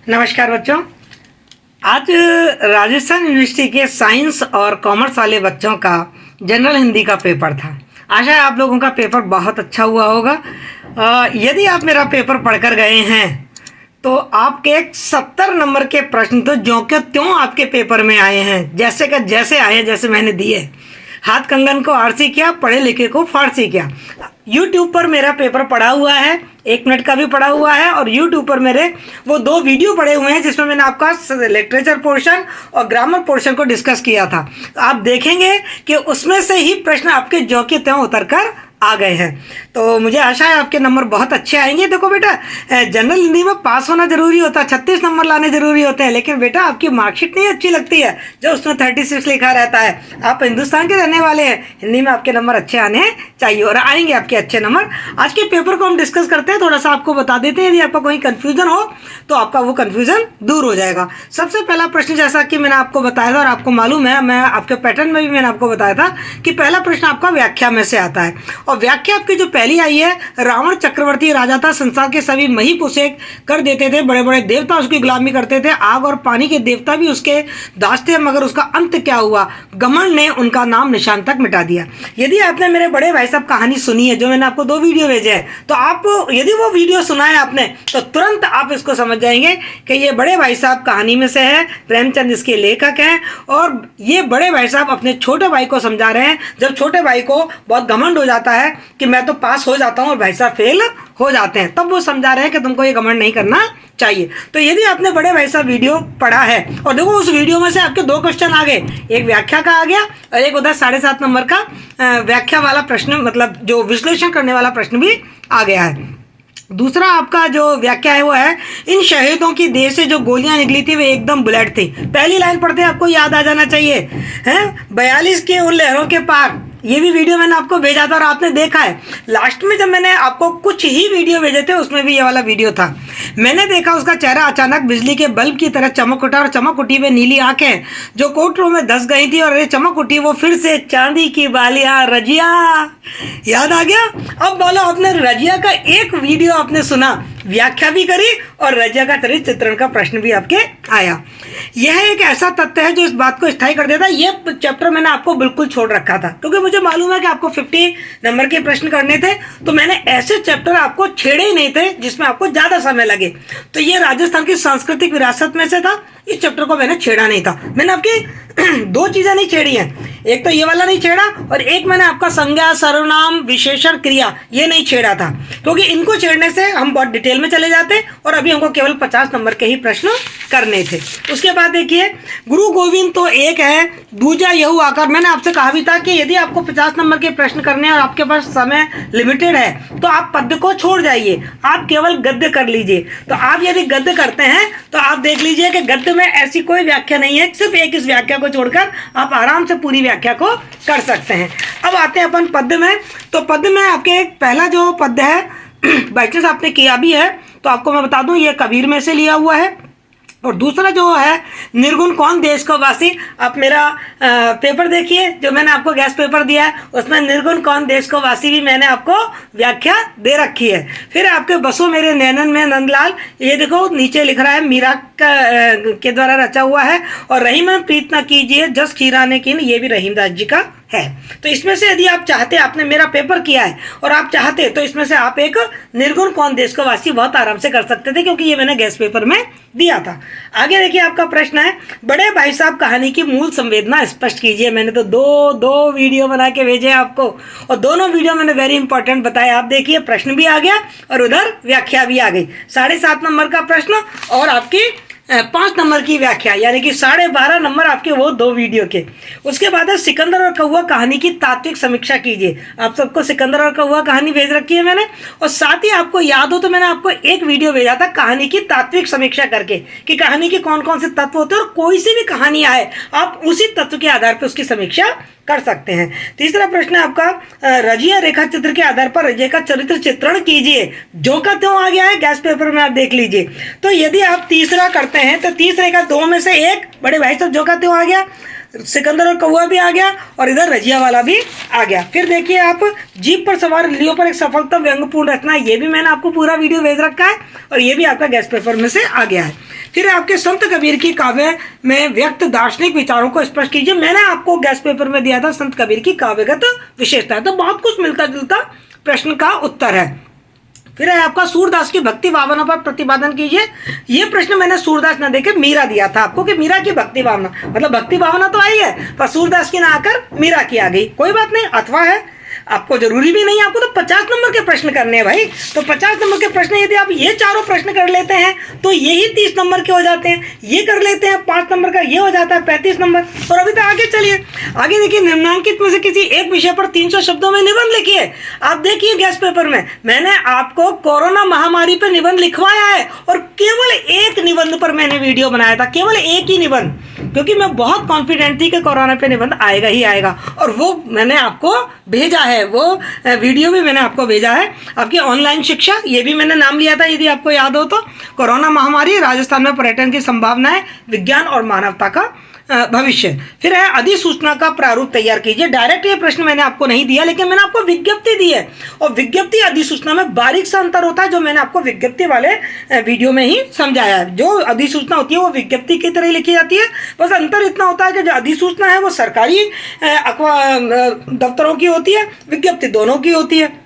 नमस्कार बच्चों। आज राजस्थान यूनिवर्सिटी के साइंस और कॉमर्स वाले बच्चों का जनरल हिंदी का पेपर था। आशा है आप लोगों का पेपर बहुत अच्छा हुआ होगा। यदि आप मेरा पेपर पढ़कर गए हैं तो आपके 70 नंबर के प्रश्न तो ज्यों के त्यों आपके पेपर में आए हैं, जैसे का जैसे आए, जैसे मैंने दिए। हाथ कंगन को आरसी किया, पढ़े लिखे को फारसी किया। यूट्यूब पर मेरा पेपर पड़ा हुआ है, 1 मिनट का भी पड़ा हुआ है, और यूट्यूब पर मेरे वो 2 वीडियो पड़े हुए हैं जिसमें मैंने आपका लिटरेचर पोर्शन और ग्रामर पोर्शन को डिस्कस किया था। आप देखेंगे कि उसमें से ही प्रश्न आपके ज्यों के त्यों उतर कर आ गए हैं। तो मुझे आशा है आपके नंबर बहुत अच्छे आएंगे। देखो बेटा, जनरल हिंदी में पास होना जरूरी होता है, 36 नंबर लाने जरूरी होते हैं, लेकिन बेटा आपकी मार्कशीट नहीं अच्छी लगती है जो उसमें 36 लिखा रहता है। आप हिंदुस्तान के रहने वाले हैं, हिंदी में आपके नंबर अच्छे आने चाहिए और आएंगे आपके अच्छे नंबर। आज के पेपर को हम डिस्कस करते हैं, थोड़ा सा आपको बता देते हैं। यदि आपका कोई कन्फ्यूजन हो तो आपका वो कन्फ्यूजन दूर हो जाएगा। सबसे पहला प्रश्न, जैसा कि मैंने आपको बताया था और आपको मालूम है, मैं आपके पैटर्न में भी मैंने आपको बताया था कि पहला प्रश्न आपका व्याख्या में से आता है। और व्याख्या आपकी जो पहली आई है, रावण चक्रवर्ती राजा था, संसार के सभी महिप उसे कर देते थे, बड़े बड़े देवता उसकी गुलामी करते थे, आग और पानी के देवता भी उसके दास थे, मगर उसका अंत क्या हुआ? घमंड ने उनका नाम निशान तक मिटा दिया। यदि आपने मेरे बड़े भाई साहब कहानी सुनी है, जो मैंने आपको 2 वीडियो भेजे हैं, तो आप यदि वो वीडियो सुना है आपने तो तुरंत आप इसको समझ जाएंगे कि ये बड़े भाई साहब कहानी में से है, प्रेमचंद इसके लेखक हैं। और ये बड़े भाई साहब अपने छोटे भाई को समझा रहे हैं। जब छोटे भाई को बहुत घमंड हो जाता है कि मैं तो पास हो जाता हूँ और भाई साहब फेल हो जाते हैं, तब वो समझा रहे हैं कि तुमको ये घमंड नहीं करना चाहिए। तो यदि आपने बड़े भाई साहब वीडियो पढ़ा है, और देखो उस वीडियो में से आपके 2 क्वेश्चन आ गए, एक व्याख्या का आ गया और एक उधर 7.5 नंबर का व्याख्या वाला प्रश्न, मतलब जो विश्लेषण करने वाला प्रश्न भी आ गया है। दूसरा आपका जो व्याख्या है वो है, इन शहीदों की देह से जो गोलियां निकली थी वे एकदम बुलेट थी। पहली लाइन पढ़ते आपको याद आ जाना चाहिए, हैं 42 के उन लहरों के पार। ये भी वीडियो मैंने आपको भेजा था और आपने देखा है। लास्ट में जब मैंने आपको कुछ ही वीडियो भेजे थे उसमें भी ये वाला वीडियो था। मैंने देखा उसका चेहरा अचानक बिजली के बल्ब की तरह चमक उठा और चमक उठी वे नीली आंखें जो कोटरों में धस गई थी, और ये चमक उठी वो फिर से चांदी की बालियां रजिया। याद आ गया? अब बोलो, आपने रजिया का एक वीडियो आपने सुना, व्याख्या भी करी और रजिया का चरित्र चित्रण का प्रश्न भी आपके आया। यह एक ऐसा तथ्य है जो इस बात को स्थायी कर देता है। ये चैप्टर मैंने आपको बिल्कुल छोड़ रखा था क्योंकि मुझे मालूम है कि आपको 50 नंबर के प्रश्न करने थे, तो मैंने ऐसे चैप्टर आपको छेड़े ही नहीं थे जिसमें आपको ज़्यादा समय लगे। तो ये राजस्थान की सांस्कृतिक विरासत में से था, इस चैप्टर को मैंने छेड़ा नहीं था। मैंने आपकी 2 चीज़ें नहीं छेड़ी हैं, एक तो ये वाला नहीं छेड़ा और एक मैंने आपका संज्ञा, सर्वनाम, विशेषण, क्रिया ये नहीं छेड़ा था, क्योंकि इनको छेड़ने से हम बहुत डिटेल में चले जाते और अभी हमको केवल 50 नंबर के ही प्रश्न करने थे। उसके बाद देखिए, गुरु गोविंद तो एक है, दूजा यहू आकर। मैंने आपसे कहा भी था कि यदि आपको 50 नंबर के प्रश्न करने और आपके पास समय लिमिटेड है तो आप पद्य को छोड़ जाइए, आप केवल गद्य कर लीजिए। तो आप यदि गद्य करते हैं तो आप देख लीजिए कि गद्य में ऐसी कोई व्याख्या नहीं है, सिर्फ एक इस व्याख्या को छोड़कर आप आराम से पूरी व्याख्या को कर सकते हैं। अब आते हैं अपन पद्य में। तो पद्य में आपके एक पहला जो पद्य है बाई चांस आपने किया भी है तो आपको मैं बता दूं, ये कबीर में से लिया हुआ है। और दूसरा जो है, निर्गुण कौन देश को वासी। आप मेरा पेपर देखिए जो मैंने आपको गैस पेपर दिया है, उसमें निर्गुण कौन देश को वासी भी मैंने आपको व्याख्या दे रखी है। फिर आपके बसो मेरे नैनन में नंदलाल, ये देखो नीचे लिख रहा है, मीरा के द्वारा रचा हुआ है। और रहीम प्रीत न कीजिए जस खीराने की, ये भी रहीमदास जी का है। तो इसमें से यदि आप चाहते, आपने मेरा पेपर किया है और आप चाहते तो इसमें से आप एक निर्गुण कौन देश को वासी बहुत आराम से कर सकते थे, क्योंकि ये मैंने गैस पेपर में दिया था। आगे देखिए, आपका प्रश्न है, बड़े भाई साहब कहानी की मूल संवेदना स्पष्ट कीजिए। मैंने तो दो वीडियो बना के भेजे आपको और दोनों वीडियो मैंने वेरी इंपॉर्टेंट बताया। आप देखिए, प्रश्न भी आ गया और उधर व्याख्या भी आ गई। 7.5 नंबर का प्रश्न और आपकी 5 नंबर की व्याख्या, यानी कि 12.5 नंबर आपके वो 2 वीडियो के। उसके बाद है, सिकंदर और कौवा कहानी की तात्विक समीक्षा कीजिए। आप सबको सिकंदर और कौवा कहानी भेज रखी है मैंने, और साथ ही आपको याद हो तो मैंने आपको एक वीडियो भेजा था कहानी की तात्विक समीक्षा करके, कि कहानी के कौन कौन से तत्व होते हैं और कोई सी भी कहानी आए आप उसी तत्व के आधार पर उसकी समीक्षा कर सकते हैं। तीसरा प्रश्न है आपका, रजिया रेखा चित्र के आधार पर रजिया का चरित्र चित्रण कीजिए। जो का त्यों आ गया है, गैस पेपर में आप देख लीजिए। तो यदि आप तीसरा करते हैं तो तीसरे का 2 में से एक, बड़े भाई साहब जो का त्यों आ गया, सिकंदर और कौआ भी आ गया और इधर रजिया वाला भी आ गया। फिर देखिए आप, जीप पर सवार लियो पर एक सफलता व्यंग्यपूर्ण रचना, ये भी मैंने आपको पूरा वीडियो भेज रखा है और ये भी आपका गेस्ट पेपर में से आ गया है। फिर आपके संत कबीर की काव्य में व्यक्त दार्शनिक विचारों को स्पष्ट कीजिए, मैंने आपको गेस्ट पेपर में दिया था संत कबीर की काव्यगत विशेषता, तो बहुत कुछ मिलता जुलता प्रश्न का उत्तर है। फिर है आपका सूरदास की भक्ति भावना पर प्रतिपादन कीजिए, ये प्रश्न मैंने सूरदास ना देके मीरा दिया था आपको कि मीरा की भक्ति भावना, मतलब भक्ति भावना तो आई है पर सूरदास की ना आकर मीरा की आ गई, कोई बात नहीं, अथवा है, आपको जरूरी भी नहीं, आपको तो 50 नंबर के प्रश्न करने हैं भाई। तो 50 नंबर के प्रश्न यदि आप ये चारों प्रश्न कर लेते हैं तो यही 30 नंबर के हो जाते हैं, ये कर लेते हैं 5 नंबर का, ये हो जाता है 35 नंबर। और अभी तो आगे चलिए, आगे देखिए, निम्नांकित में से किसी एक विषय पर 300 शब्दों में निबंध लिखिए। आप देखिए गेस्ट पेपर में मैंने आपको कोरोना महामारी पर निबंध लिखवाया है और केवल एक निबंध पर मैंने वीडियो बनाया था, केवल एक ही निबंध, क्योंकि मैं बहुत कॉन्फिडेंट थी कि कोरोना पे निबंध आएगा ही आएगा, और वो मैंने आपको भेजा है, वो वीडियो भी मैंने आपको भेजा है। आपकी ऑनलाइन शिक्षा, ये भी मैंने नाम लिया था यदि आपको याद हो तो, कोरोना महामारी, राजस्थान में पर्यटन की संभावनाएं, विज्ञान और मानवता का भविष्य। फिर है अधिसूचना का प्रारूप तैयार कीजिए, डायरेक्ट ये प्रश्न मैंने आपको नहीं दिया लेकिन मैंने आपको विज्ञप्ति दी है, और विज्ञप्ति अधिसूचना में बारीक सा अंतर होता है जो मैंने आपको विज्ञप्ति वाले वीडियो में ही समझाया है। जो अधिसूचना होती है वो विज्ञप्ति की तरह लिखी जाती है, बस अंतर इतना होता है कि जो अधिसूचना है वो सरकारी दफ्तरों की होती है, विज्ञप्ति दोनों की होती है।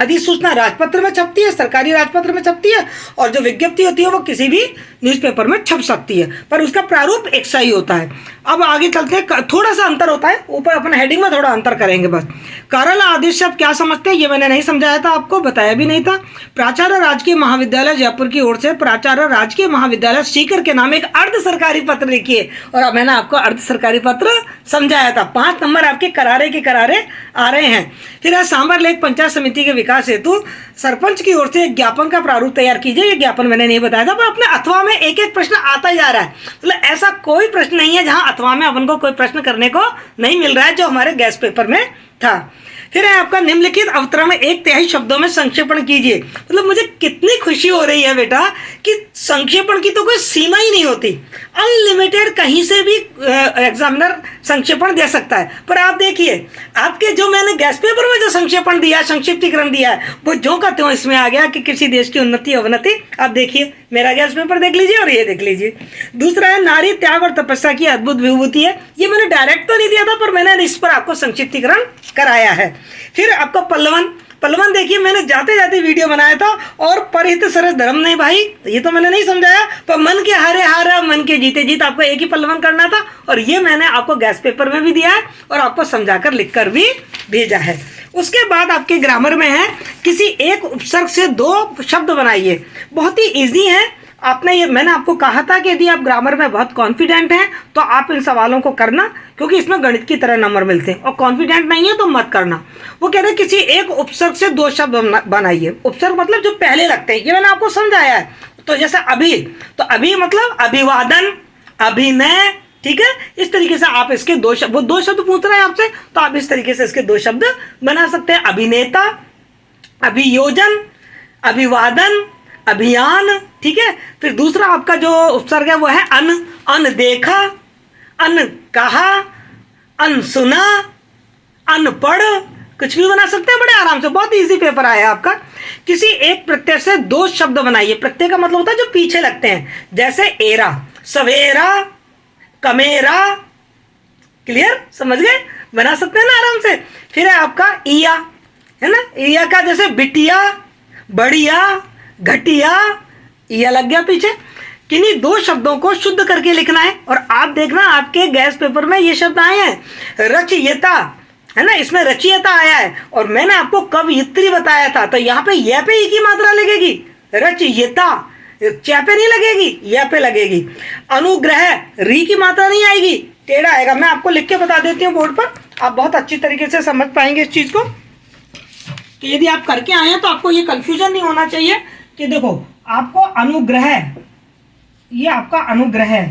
अधिसूचना राजपत्र में छपती है, सरकारी राजपत्र में छपती है, और जो विज्ञप्ति होती है वो किसी भी न्यूज़पेपर में छप सकती है, पर उसका प्रारूप एक सा ही होता है। अब आगे चलते हैं, थोड़ा सा अंतर होता है, ऊपर अपन हेडिंग में थोड़ा अंतर करेंगे बस। कारल आदेश शब्द क्या समझते हैं, ये मैंने नहीं समझाया था आपको, बताया भी नहीं था। प्राचार्य राजकीय महाविद्यालय जयपुर की ओर से प्राचार्य राजकीय महाविद्यालय सीकर के नाम एक अर्ध सरकारी पत्र लिखिए, और अब मैंने आपको अर्ध सरकारी पत्र समझाया था। 5 नंबर आपके करारे के करारे आ रहे हैं। फिर है सांबर लेक पंचायत समिति के विकास हेतु सरपंच की ओर से एक ज्ञापन का प्रारूप तैयार कीजिए, ये ज्ञापन मैंने नहीं बताया था, पर अपने अथवा में एक एक प्रश्न आता जा रहा है, मतलब ऐसा कोई प्रश्न नहीं है जहां अथवा में अपन को कोई प्रश्न करने को नहीं मिल रहा है जो हमारे गेस्ट पेपर में था। फिर है आपका निम्नलिखित अवतरण में 1/3 शब्दों में संक्षेपण कीजिए, मतलब मुझे कितनी खुशी हो रही है बेटा कि संक्षेपण की तो कोई सीमा ही नहीं होती, अनलिमिटेड कहीं से भी एग्जामिनर संक्षेपण दे सकता है। पर आप देखिए आपके जो मैंने गेस्ट पेपर में जो संक्षेपण दिया, संक्षिप्तीकरण दिया है, वो जो का त्यों इसमें आ गया कि किसी देश की उन्नति अवनति। आप देखिए मेरा गेस्ट पेपर देख लीजिए और ये देख लीजिए। दूसरा है नारी त्याग और तपस्या की अद्भुत विभूति है, ये मैंने डायरेक्ट तो नहीं दिया था पर मैंने इस पर आपको संक्षिप्तीकरण कराया है। फिर आपका पल्लवन देखिए मैंने जाते जाते वीडियो बनाया था, और परहित सरस धर्म नहीं भाई, ये तो मैंने नहीं समझाया, पर मन के हारे हारा मन के जीते जीत, आपको एक ही पल्लवन करना था, और ये मैंने आपको गेस्ट पेपर में भी दिया है और आपको समझाकर लिखकर भी भेजा है। उसके बाद आपके ग्रामर में है किसी एक उपसर्ग से 2 शब्द बनाइए, बहुत ही ईजी है। आपने ये मैंने आपको कहा था कि यदि आप ग्रामर में बहुत कॉन्फिडेंट हैं तो आप इन सवालों को करना, क्योंकि इसमें गणित की तरह नंबर मिलते हैं, और कॉन्फिडेंट नहीं है तो मत करना। वो कह रहे हैं किसी एक उपसर्ग से 2 शब्द बनाइए, उपसर्ग मतलब जो पहले लगते हैं, ये मैंने आपको समझाया है। तो जैसे अभी, तो अभी मतलब अभिवादन, अभिनय, ठीक है, इस तरीके से आप इसके 2 शब्द, वो 2 शब्द पूछ रहे हैं आपसे तो आप इस तरीके से इसके 2 शब्द बना सकते हैं, अभिनेता, अभियोजन, अभिवादन, अभियान, ठीक है। फिर दूसरा आपका जो उपसर्ग है वो है अनदेखा, अनकहा, अनसुना, अनपढ़, कुछ भी बना सकते हैं बड़े आराम से, बहुत इजी पेपर आया आपका। किसी एक प्रत्यय से 2 शब्द बनाइए, प्रत्यय का मतलब होता है जो पीछे लगते हैं, जैसे एरा, सवेरा, कमेरा, क्लियर, समझ गए, बना सकते हैं ना आराम से। फिर है आपका ईया, है ना, ईया का जैसे बिटिया, बढ़िया, घटिया, ईया लग गया पीछे। किन्हीं 2 शब्दों को शुद्ध करके लिखना है, और आप देखना आपके गेस्ट पेपर में ये शब्द आए हैं, रचयिता, है ना, इसमें रचयिता आया है, और मैंने आपको कवयित्री बताया था, तो यहाँ पे ये पे ई की मात्रा लगेगी, रचयिता, च पे नहीं लगेगी, ये पे लगेगी। अनुग्रह, री की मात्रा नहीं आएगी, टेढ़ा आएगा। मैं आपको लिख के बता देती हूँ बोर्ड पर, आप बहुत अच्छी तरीके से समझ पाएंगे इस चीज को, कि यदि आप करके आए हैं तो आपको ये कंफ्यूजन नहीं होना चाहिए कि देखो आपको अनुग्रह, ये आपका अनुग्रह है,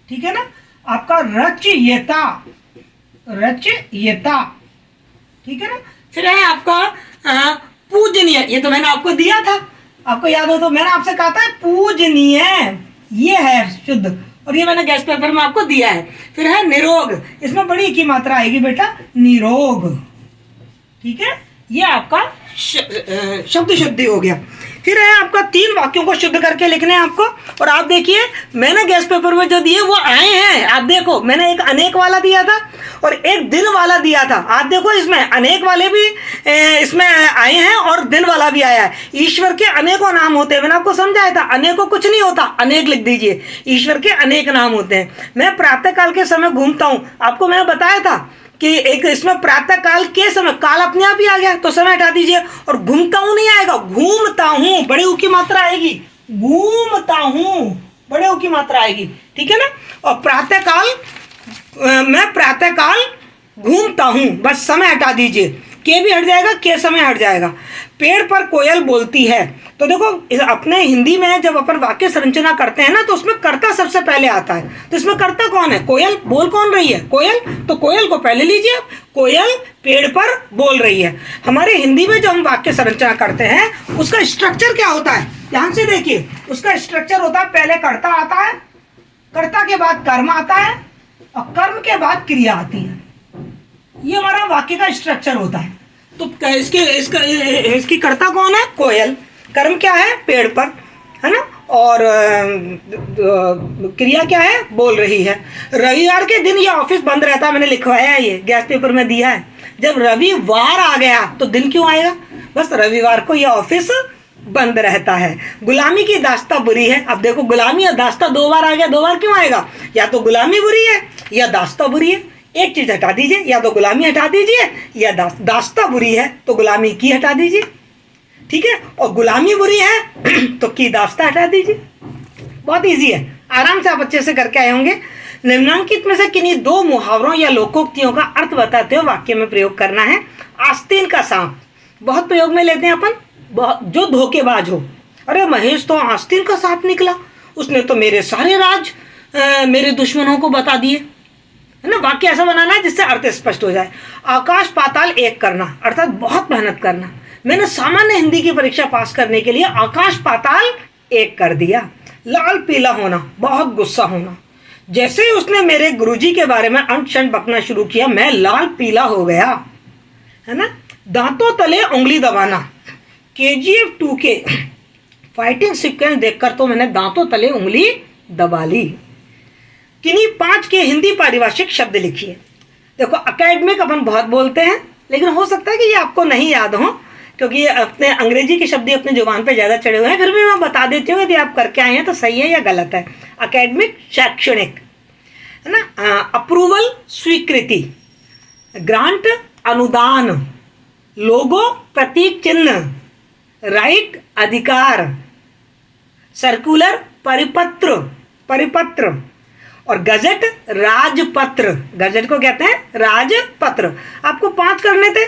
ठीक है ना, आपका रचयिता, रचयिता, ठीक है ना। फिर है आपका पूजनीय, ये तो मैंने आपको दिया था, आपको याद हो तो मैंने आपसे कहा था पूजनीय, ये है शुद्ध, और ये मैंने गेस्ट पेपर में आपको दिया है। फिर है निरोग, इसमें बड़ी की मात्रा आएगी बेटा, निरोग। ठीक है, ये आपका शब्द शुद्धि हो गया। फिर है आपका 3 वाक्यों को शुद्ध करके लिखने हैं आपको। और आप देखिए मैंने गेस्ट पेपर में जो दिए वो आए हैं, आप देखो मैंने एक अनेक वाला दिया था और एक दिन वाला दिया था। आप देखो इसमें अनेक वाले भी इसमें आए हैं और दिन वाला भी आया है। ईश्वर के अनेकों नाम होते हैं, मैंने आपको समझाया था, अनेकों कुछ नहीं होता, अनेक लिख दीजिए, ईश्वर के अनेक नाम होते हैं। मैं प्रातः काल के समय घूमता हूँ, आपको मैंने बताया था कि एक इसमें प्रातः काल के समय, काल अपने आप ही आ गया तो समय हटा दीजिए, और घूमता हूं नहीं आएगा, घूमता हूं, बड़े ऊ की मात्रा आएगी, घूमता हूं, बड़े ऊ की मात्रा आएगी। ठीक है ना। और प्रातः काल, मैं प्रातः काल घूमता हूं, बस समय हटा दीजिए, के भी हट जाएगा, के समय हट जाएगा। पेड़ पर कोयल बोलती है, तो देखो अपने हिंदी में जब अपन वाक्य संरचना करते हैं ना तो उसमें कर्ता सबसे पहले आता है। तो इसमें कर्ता कौन है? कोयल। बोल कौन रही है? कोयल। तो कोयल को पहले लीजिए आप, कोयल पेड़ पर बोल रही है। हमारे हिंदी में जब हम वाक्य संरचना करते हैं उसका स्ट्रक्चर क्या होता है, ध्यान से देखिए। उसका स्ट्रक्चर होता है, पहले कर्ता आता है, कर्ता के बाद कर्म आता है और कर्म के बाद क्रिया आती है। ये हमारा वाक्य का स्ट्रक्चर होता है। तो इसकी कर्ता कौन है? कोयल। कर्म क्या है? पेड़ पर, है ना। और क्रिया क्या है? बोल रही है। रविवार के दिन ये ऑफिस बंद रहता है, मैंने लिखवाया है, ये गेस्ट पेपर में दिया है। जब रविवार आ गया तो दिन क्यों आएगा? बस रविवार को ये ऑफिस बंद रहता है। गुलामी की दास्ता बुरी है। अब देखो गुलामी और दास्ता 2 बार आ गया, 2 बार क्यों आएगा? या तो गुलामी बुरी है या दास्ता बुरी है, एक चीज हटा दीजिए, या तो गुलामी हटा दीजिए या दास्ता बुरी है तो गुलामी की हटा दीजिए। ठीक है, और गुलामी बुरी है तो की दास्ता हटा दीजिए। बहुत इजी है, आराम से आप अच्छे से करके आए होंगे। निम्नलिखित में से किन्हीं 2 मुहावरों या लोकोक्तियों का अर्थ बताते हुए वाक्य में प्रयोग करना है। आस्तीन का सांप बहुत प्रयोग में लेते हैं अपन, जो धोखेबाज हो। अरे महेश तो आस्तीन का सांप निकला, उसने तो मेरे सारे राज मेरे दुश्मनों को बता दिए, है ना। वाक्य ऐसा बनाना है जिससे अर्थ स्पष्ट हो जाए। आकाश पाताल एक करना, अर्थात बहुत मेहनत करना। मैंने सामान्य हिंदी की परीक्षा पास करने के लिए आकाश पाताल एक कर दिया। लाल पीला होना, बहुत गुस्सा होना। जैसे ही उसने मेरे गुरुजी के बारे में अंट शंट बकना शुरू किया, मैं लाल पीला हो गया, है ना। दांतों तले उंगली दबाना, KGF 2 के फाइटिंग सीक्वेंस देखकर तो मैंने दांतों तले उंगली दबा ली। किन्हीं 5 के हिंदी पारिभाषिक शब्द लिखिए। देखो अकेडमिक अपन बहुत बोलते हैं, लेकिन हो सकता है कि ये आपको नहीं याद हो, क्योंकि अपने अंग्रेजी के शब्द अपने जुबान पे ज़्यादा चढ़े हुए हैं। फिर भी मैं बता देती हूँ, यदि आप करके आए हैं तो सही है या गलत है। अकेडमिक शैक्षणिक, है ना। अप्रूवल स्वीकृति, ग्रांट अनुदान, लोगो प्रतीक चिन्ह, राइट अधिकार, सर्कुलर परिपत्र परिपत्र, और गजट राजपत्र। गजट को कहते हैं राजपत्र। आपको 5 करने थे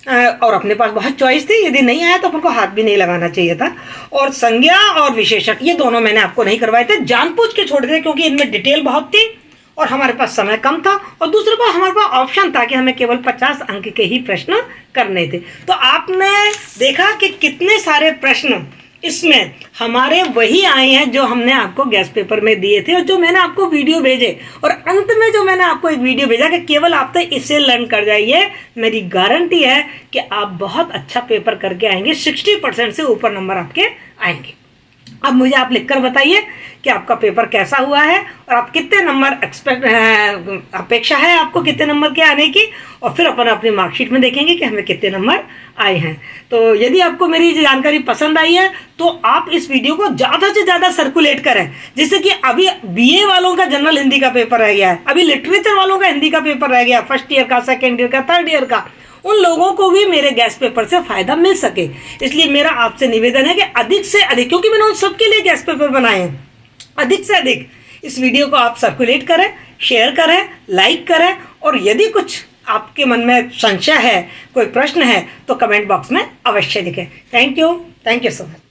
और अपने पास बहुत चॉइस थी, यदि नहीं आया तो अपन को हाथ भी नहीं लगाना चाहिए था। और संज्ञा और विशेषक, ये दोनों मैंने आपको नहीं करवाए थे, जानबूझ के छोड़ दिए क्योंकि इनमें डिटेल बहुत थी और हमारे पास समय कम था, और दूसरे पर हमारे पास ऑप्शन था कि हमें केवल 50 अंक के ही प्रश्न करने थे। तो आपने देखा कि कितने सारे प्रश्न इसमें हमारे वही आए हैं जो हमने आपको गेस्ट पेपर में दिए थे और जो मैंने आपको वीडियो भेजे, और अंत में जो मैंने आपको एक वीडियो भेजा कि केवल आप तो इससे लर्न कर जाइए। मेरी गारंटी है कि आप बहुत अच्छा पेपर करके आएंगे, 60% से ऊपर नंबर आपके आएंगे। अब मुझे आप लिखकर बताइए कि आपका पेपर कैसा हुआ है और आप कितने नंबर अपेक्षा है आपको कितने नंबर के आने की, और फिर अपन अपनी मार्कशीट में देखेंगे कि हमें कितने नंबर आए हैं। तो यदि आपको मेरी जानकारी पसंद आई है तो आप इस वीडियो को ज़्यादा से ज़्यादा सर्कुलेट करें, जिससे कि अभी BA वालों का जनरल हिंदी का पेपर रह गया है, अभी लिटरेचर वालों का हिंदी का पेपर रह गया, फर्स्ट ईयर का, सेकेंड ईयर का, थर्ड ईयर का, उन लोगों को भी मेरे गेस्ट पेपर से फ़ायदा मिल सके। इसलिए मेरा आपसे निवेदन है कि अधिक से अधिक, क्योंकि मैंने उन सबके लिए गेस्ट पेपर बनाए हैं, अधिक से अधिक इस वीडियो को आप सर्कुलेट करें, शेयर करें, लाइक करें, और यदि कुछ आपके मन में संशय है, कोई प्रश्न है तो कमेंट बॉक्स में अवश्य लिखें। Thank you so much.